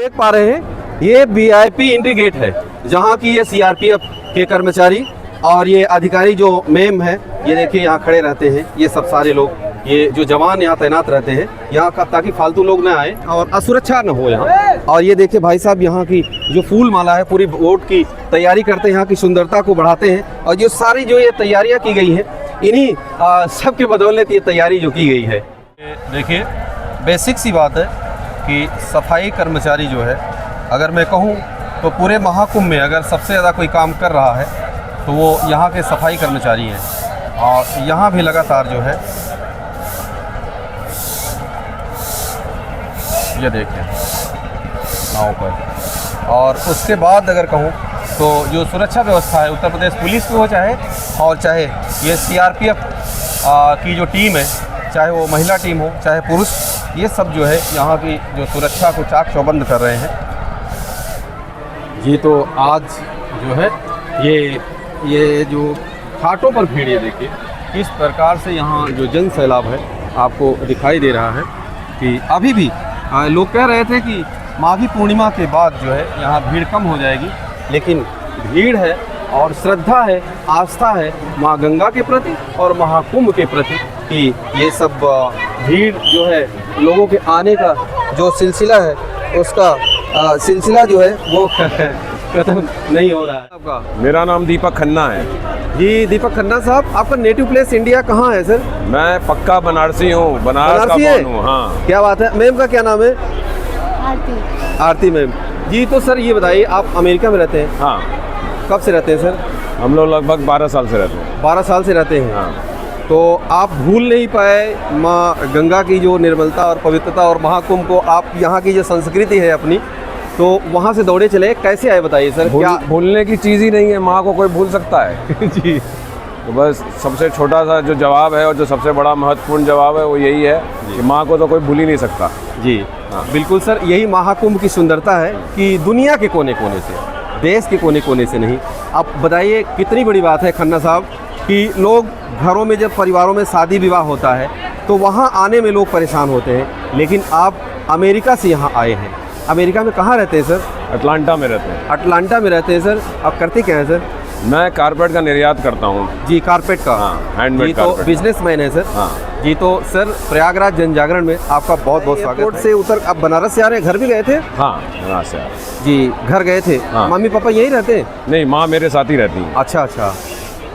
देख पा रहे हैं ये वीआईपी एंट्री गेट है, जहाँ की ये सीआरपीएफ के कर्मचारी और ये अधिकारी जो मेम है, ये देखिए यहाँ खड़े रहते हैं। ये सब सारे लोग, ये जो जवान यहाँ तैनात रहते हैं यहाँ का, ताकि फालतू लोग ना आए और असुरक्षा न हो यहाँ। और ये देखिए भाई साहब यहाँ की जो फूल माला है, पूरी वोट की तैयारी करते हैं, यहाँ की सुंदरता को बढ़ाते हैं। और जो सारी जो ये तैयारियाँ की गई हैं, इन्हीं सब के बदौलत ये तैयारी जो की गई है। देखिए बेसिक सी बात है कि सफाई कर्मचारी जो है, अगर मैं कहूँ तो पूरे महाकुंभ में अगर सबसे ज़्यादा कोई काम कर रहा है तो वो यहाँ के सफाई कर्मचारी हैं। और यहाँ भी लगातार जो है, ये देखें नाव पर। और उसके बाद अगर कहूँ तो जो सुरक्षा व्यवस्था है उत्तर प्रदेश पुलिस की हो चाहे ये सीआरपीएफ की जो टीम है, चाहे वो महिला टीम हो चाहे पुरुष, ये सब जो है यहाँ की जो सुरक्षा को चाक चौबंद कर रहे हैं। जी तो आज जो है ये जो घाटों पर भीड़, ये देखिए किस प्रकार से यहाँ जो जन सैलाब है आपको दिखाई दे रहा है। कि अभी भी लोग कह रहे थे कि माघी पूर्णिमा के बाद जो है यहाँ भीड़ कम हो जाएगी, लेकिन भीड़ है और श्रद्धा है, आस्था है माँ गंगा के प्रति और महाकुंभ के प्रति कि ये सब भीड़ जो है, लोगों के आने का जो सिलसिला है, उसका सिलसिला जो है वो खत्म नहीं हो रहा है। आपका? मेरा नाम दीपक खन्ना है। जी दीपक खन्ना साहब, आपका नेटिव प्लेस इंडिया कहाँ है सर? मैं पक्का बनारसी हूँ, बनारस का कौन हूँ। हाँ, क्या बात है। मैम का क्या नाम है? आरती मैम। जी तो सर ये बताइए, आप अमेरिका में रहते हैं? हाँ। कब से रहते हैं सर? हम लोग लगभग 12 साल से रहते हैं। 12 साल से रहते हैं। हाँ। तो आप भूल नहीं पाए माँ गंगा की जो निर्मलता और पवित्रता और महाकुंभ को, आप यहाँ की जो संस्कृति है अपनी, तो वहाँ से दौड़े चले, कैसे आए बताइए सर? क्या भूलने की चीज़ ही नहीं है, माँ को कोई भूल सकता है? जी तो बस सबसे छोटा सा जो जवाब है और जो सबसे बड़ा महत्वपूर्ण जवाब है वो यही है कि माँ को तो कोई भूल ही नहीं सकता। जी हाँ बिल्कुल सर, यही महाकुंभ की सुंदरता है कि दुनिया के कोने कोने से, देश के कोने कोने से नहीं। आप बताइए कितनी बड़ी बात है खन्ना साहब कि लोग घरों में जब परिवारों में शादी विवाह होता है तो वहाँ आने में लोग परेशान होते हैं, लेकिन आप अमेरिका से यहाँ आए हैं। अमेरिका में कहाँ रहते हैं सर? अटलांटा में रहते हैं। अटलांटा में रहते हैं सर। आप करते क्या हैं सर? मैं कारपेट का निर्यात करता हूँ। जी कारपेट का? हाँ, हैंडमेड कारपेट। तो बिजनेसमैन है सर। हाँ जी तो सर प्रयागराज जन जागरण में आपका बहुत बहुत स्वागत है। से उतर आप बनारस से आ रहे हैं, घर भी गए थे? हाँ बनारस से। जी घर गए थे। हाँ। मम्मी पापा यहीं रहते हैं? नहीं, माँ मेरे साथ ही रहती है। अच्छा अच्छा,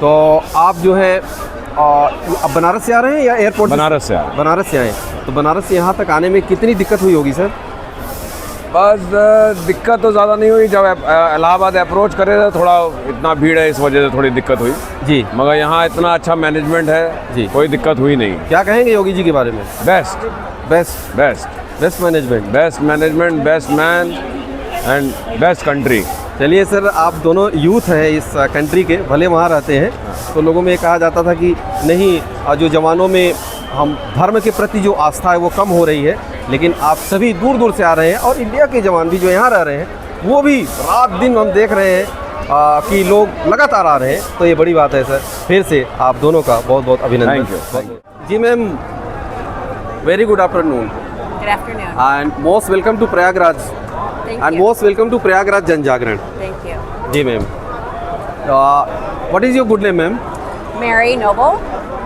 तो आप जो है अब बनारस से आ रहे हैं या एयरपोर्ट? बनारस से आए। बनारस से आए। तो बनारस से यहाँ तक आने में कितनी दिक्कत हुई होगी सर? बस दिक्कत तो ज़्यादा नहीं हुई, जब इलाहाबाद अप्रोच करे थे थोड़ा इतना भीड़ है इस वजह से थोड़ी दिक्कत हुई जी, मगर यहाँ इतना अच्छा मैनेजमेंट है जी, कोई दिक्कत हुई नहीं। क्या कहेंगे योगी जी के बारे में? Best best best best management, best man and best country. चलिए सर, आप दोनों यूथ हैं इस कंट्री के, भले वहाँ रहते हैं तो लोगों में कहा जाता था कि नहीं, जो जवानों में हम धर्म के प्रति जो आस्था है वो कम हो रही है, लेकिन आप सभी दूर दूर से आ रहे हैं और इंडिया के जवान भी जो यहाँ रह रहे हैं वो भी रात दिन हम देख रहे हैं कि लोग लगातार आ रहे हैं। तो ये बड़ी बात है सर। फिर से आप दोनों का बहुत बहुत अभिनंदन। Thank you. जी ma'am, very good afternoon and most welcome to Prayagraj and most welcome to Prayagraj Jan Jagran. Thank you. जी ma'am, what is your good name ma'am? Mary Noble.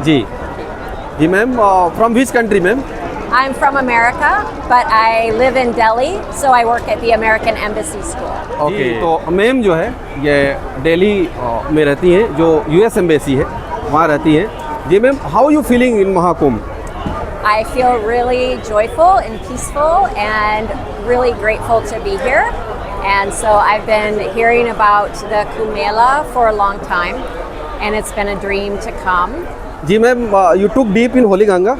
जी ma'am, from which country ma'am? I'm from America, but I live in Delhi, so I work at the American Embassy School. Okay, तो ma'am जो है ये दिल्ली में रहती हैं, जो US embassy है वहाँ रहती हैं। जी ma'am, how you feeling in Mahakumbh? I feel really joyful and peaceful and really grateful to be here. And so I've been hearing about the Kumbh Mela for a long time, and it's been a dream to come. जी ma'am, you took deep in Holy Ganga?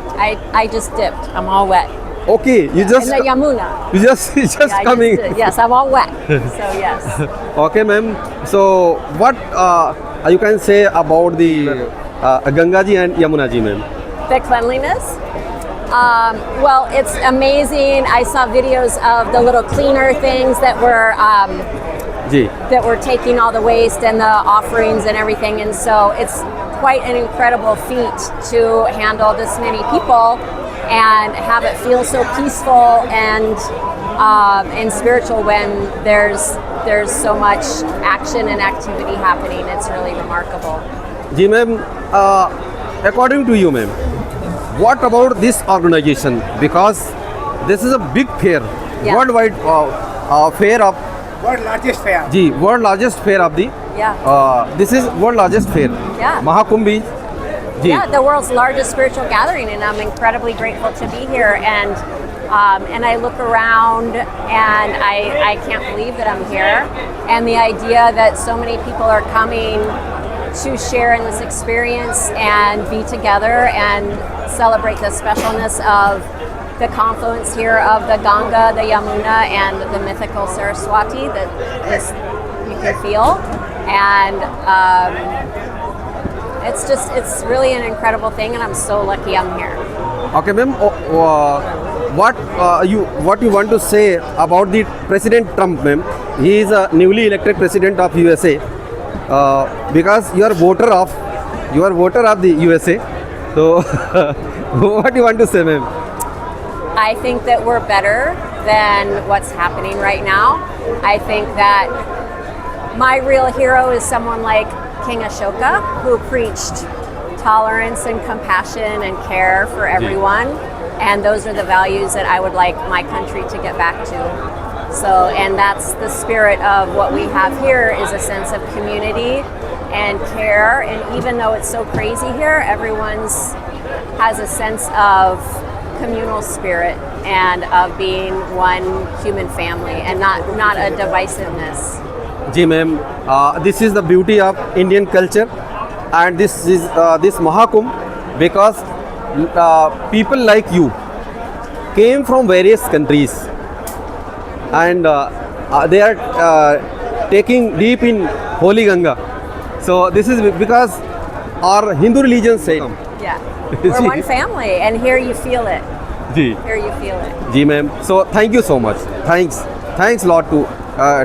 I just dipped. I'm all wet. Okay, you just In the Yamuna. you just Yeah, I coming. just did. Yes, I'm all wet. So yes. Okay, ma'am. So what you can say about the Ganga ji and Yamuna ji, ma'am? The cleanliness. Well, it's amazing. I saw videos of the little cleaner things that were taking all the waste and the offerings and everything, and so it's quite an incredible feat to handle this many people and have it feel so peaceful and and spiritual when there's so much action and activity happening. It's really remarkable. जी ma'am, according to you ma'am, what about this organization? Because this is a big fair, Yeah. worldwide fair of World largest fair. जी world largest fair of the Yeah. this is world largest fair. Yeah. Mahakumbh जी Yeah, the world's largest spiritual gathering, and I'm incredibly grateful to be here. And I look around, and I can't believe that I'm here. And the idea that so many people are coming to share in this experience and be together and celebrate the specialness of the confluence here of the Ganga, the Yamuna, and the mythical Saraswati that is you can feel. And it's really an incredible thing, and I'm so lucky I'm here. Okay, ma'am. What you want to say about the President Trump, ma'am? He is a newly elected president of USA. Because you are voter of the USA. So, what do you want to say, ma'am? I think that we're better than what's happening right now. I think that my real hero is someone like King Ashoka, who preached tolerance and compassion and care for everyone. And those are the values that I would like my country to get back to. So, and that's the spirit of what we have here, is a sense of community and care. And even though it's so crazy here, everyone's has a sense of communal spirit and of being one human family and not a divisiveness. जी ma'am, this is the beauty of Indian culture, and this is this Mahakumbh, because people like you came from various countries, and they are taking deep in Holy Ganga. So this is because our Hindu religion say. Yeah, we're one family, and here you feel it. जी Here you feel it. जी ma'am. So thank you so much. Thanks lot to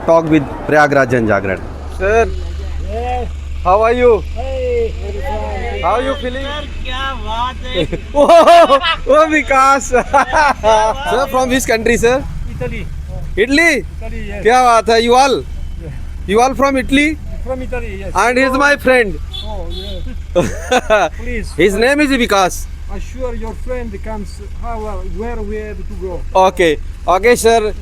talk with Prayagraj Jan Jagran. Sir, how are you? How are you feeling? क्या बात है? Oh, Vikas. Sir, from which country, sir? Italy. Italy? Italy, yes. क्या बात है? You all from Italy? From Italy, yes. And he's my friend. Oh, yes. Please. His name is Vikas. Assure your friend comes. Where we have to go? Okay, sir.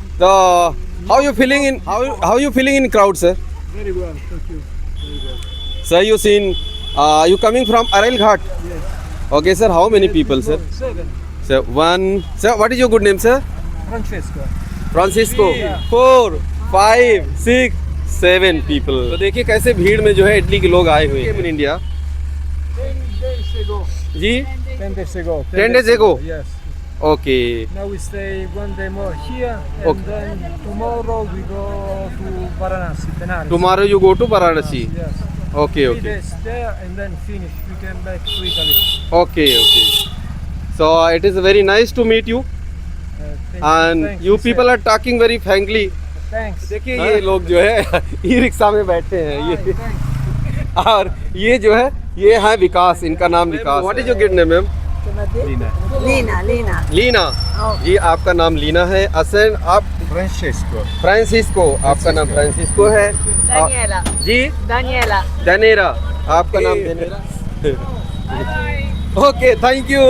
How you feeling in crowd, sir? Very well, thank you. Very well. Sir, you coming from Arail Ghat? Yes. Okay, sir. How many people, sir? 7. Sir, one. Sir, what is your good name, sir? Francesco. Francisco. Yeah. 4, 5, 6, 7 people. तो देखिए कैसे भीड़ में जो है Italy के लोग आए हुए हैं इन इंडिया. 10 days ago. जी 10 days ago. 10 days ago? Yes. Okay. Now we stay one day more here, and Okay. then tomorrow we go to Varanasi, Benares. Tomorrow you go to Varanasi. Yes. Okay 3 okay days there, and then finish. We came back to Italy. Okay okay. So it is very nice to meet you, and Thanks, you sir. people are talking very frankly. Thanks. देखिए ये लोग जो है e rickshaw में बैठे हैं ये, Thanks. और ये जो है ये है विकास, इनका नाम Vikas. What is your good name ma'am? Lina. Lina. Oh. जी आपका नाम लीना है. असन आप फ्रांसिस्को, आपका नाम फ्रांसिस्को है. Daniela. जी Daniela. दनेरा, आपका नाम दनेरा. Okay, thank you.